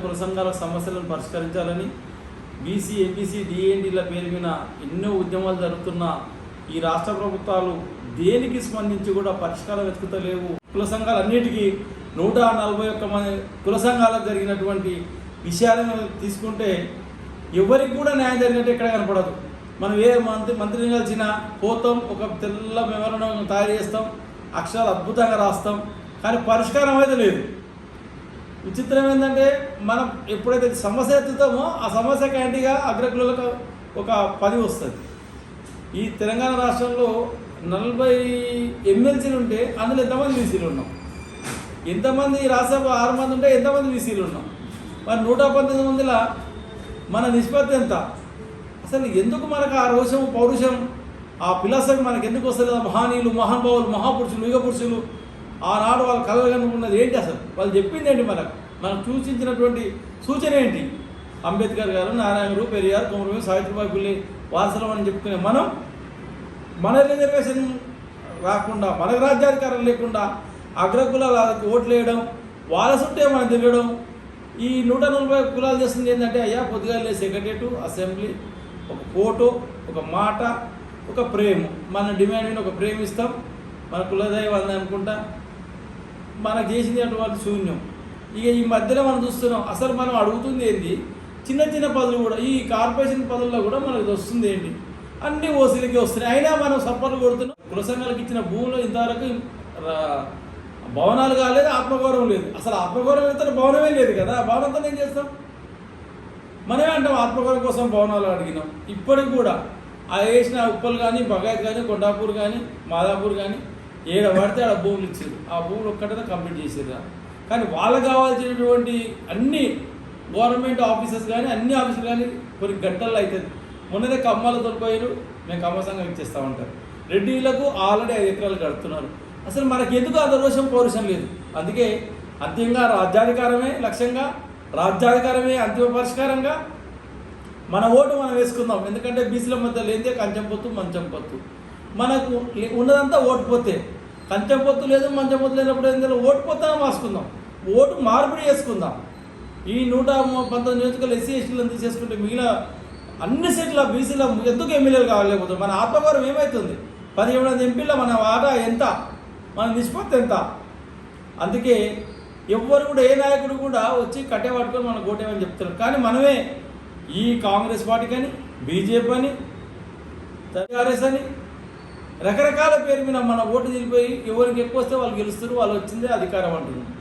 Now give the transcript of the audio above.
కుల సంఘాల సమస్యలను పరిష్కరించాలని బీసీ ఎంబీసీ డిఎన్టీల పేరు మీద ఎన్నో ఉద్యమాలు జరుగుతున్న ఈ రాష్ట్ర ప్రభుత్వాలు దేనికి స్పందించి కూడా పరిష్కారం వెతుకుతలేవు. కుల సంఘాలన్నిటికీ 141 మంది కుల సంఘాలకు జరిగినటువంటి విషయాలను తీసుకుంటే ఎవరికి కూడా న్యాయం జరిగినట్టు ఎక్కడ కనపడదు. మనం ఏ మంత్రిని కలిసినా పోతాం, ఒక తెల్ల మెమోరాండం తయారు చేస్తాం, అక్షరాలు అద్భుతంగా రాస్తాం, కానీ పరిష్కారం అయితే లేదు. విచిత్రం ఏంటంటే మనం ఎప్పుడైతే సమస్య ఎత్తుతామో ఆ సమస్య క్యాంటీగా అగ్రకులకు ఒక 10 వస్తుంది. ఈ తెలంగాణ రాష్ట్రంలో 40 ఎమ్మెల్సీలు ఉంటే అందులో ఎంతమంది బీసీలు ఉన్నాం, ఎంతమంది రాజ్యసభ 6 మంది ఉంటే ఎంతమంది బీసీలు ఉన్నాం, మరి 119 మందిలో మన నిష్పత్తి ఎంత? అసలు ఎందుకు మనకు ఆ రోషం పౌరుషం ఆ ఫిలాసఫీ మనకు ఎందుకు వస్తుంది? మహానీయులు మహానుభావులు మహాపురుషులు యుగ పురుషులు ఆనాడు వాళ్ళు కలలు కనుక్కున్నది ఏంటి? అసలు వాళ్ళు చెప్పింది ఏంటి? మనం సూచించినటువంటి సూచన ఏంటి? అంబేద్కర్ గారు, నారాయణుడు, పెరియార్, కొమరవీరు, సావిత్రిబాయి పుల్లే వారసులం అని చెప్పుకునే మనం మన రిజర్వేషన్ రాకుండా, మనకు రాజ్యాధికారం లేకుండా అగ్రకులాలకు ఓట్లు వేయడం, వాళ్ళ చుట్టే మనం తిరగడం, ఈ 140 కులాలు చేస్తుంది ఏంటంటే అయ్యా పొద్దుగాలే సెక్రటరీ అసెంబ్లీ ఒక ఫోటో, ఒక మాట, ఒక ప్రేమ, మన డిమాండ్ మీద ఒక ప్రేమ ఇస్తాం, మన కులదైవం అంది అనుకుంటా మనకు చేసింది అటువంటి శూన్యం. ఇక ఈ మధ్యలో మనం చూస్తున్నాం. అసలు మనం అడుగుతుంది ఏంటి? చిన్న చిన్న పదవులు కూడా, ఈ కార్పొరేషన్ పదవుల్లో కూడా మనకు వస్తుంది ఏంటి? అన్ని ఓసీలకి వస్తున్నాయి. అయినా మనం సపోర్ట్ కొడుతున్నాం. కుల సంఘాలకు ఇచ్చిన భూములు ఇంతవరకు భవనాలు కాలేదు, ఆత్మగౌరవం లేదు. అసలు ఆత్మగౌరవం అయితే భవనమే లేదు కదా, భవనంతో ఏం చేస్తాం? మనమే అంటాం ఆత్మగౌరవం కోసం భవనాలు అడిగినాం. ఇప్పటికి కూడా ఆ వేసిన ఉప్పలు కానీ, బగాయత్ కానీ, కొండాపూర్ కానీ, మాదాపూర్ కానీ ఏడ పడితే ఆడ భూములు ఇచ్చారు. ఆ భూములు ఒక్కటే కంప్లీట్ చేసేదా? కానీ వాళ్ళకు కావాల్సినటువంటి అన్ని గవర్నమెంట్ ఆఫీసెస్ కానీ అన్ని ఆఫీసులు కానీ కొన్ని గంటల్లో అవుతుంది. మొన్ననే కమ్మాలు దొరికిపోయారు, మేము కమ్మ సంఘం ఇచ్చేస్తామంటారు. రెడ్డిలకు ఆల్రెడీ 5 ఎకరాలు కడుతున్నారు. అసలు మనకి ఎందుకు అంత రోషం పౌరుషం లేదు. అందుకే అంతిమంగా రాజ్యాధికారమే లక్ష్యంగా, రాజ్యాధికారమే అంతిమ పరిష్కారంగా మన ఓటు మనం వేసుకుందాం. ఎందుకంటే బీసీల మధ్య లేదే కంచెం పొత్తు మంచం పొత్తు, మనకు ఉన్నదంతా ఓటు పోతే. కంచెం పొత్తు లేదు, మంచం పొత్తు లేనప్పుడు ఏంటంటే ఓటు పోతానే మార్చుకుందాం, ఓటు మార్పిడి చేసుకుందాం. ఈ 119 నియోజకవర్గాలు ఎస్సీ ఎస్టీలను తీసేసుకుంటే మిగిలిన అన్ని సీట్ల బీసీల ఎందుకు ఎమ్మెల్యేలు కావాలేకపోతే మన ఆత్మగౌరవం ఏమవుతుంది? 17 ఎంపీల మన వాటా ఎంత, మన నిష్పత్తి ఎంత? అందుకే ఎవ్వరు కూడా ఏ నాయకుడు కూడా వచ్చి కట్టే పట్టుకొని మనకు ఓటేమని చెప్తున్నారు. కానీ మనమే ఈ కాంగ్రెస్ పార్టీ కానీ, బీజేపీ అని, టీఆర్ఎస్ అని రకరకాల పేరు మీద మన ఓటు నిలిపోయి ఎవరికి ఎక్కువ వస్తే వాళ్ళు గెలుస్తారు, వాళ్ళు వచ్చిందే అధికారం అంటున్నారు.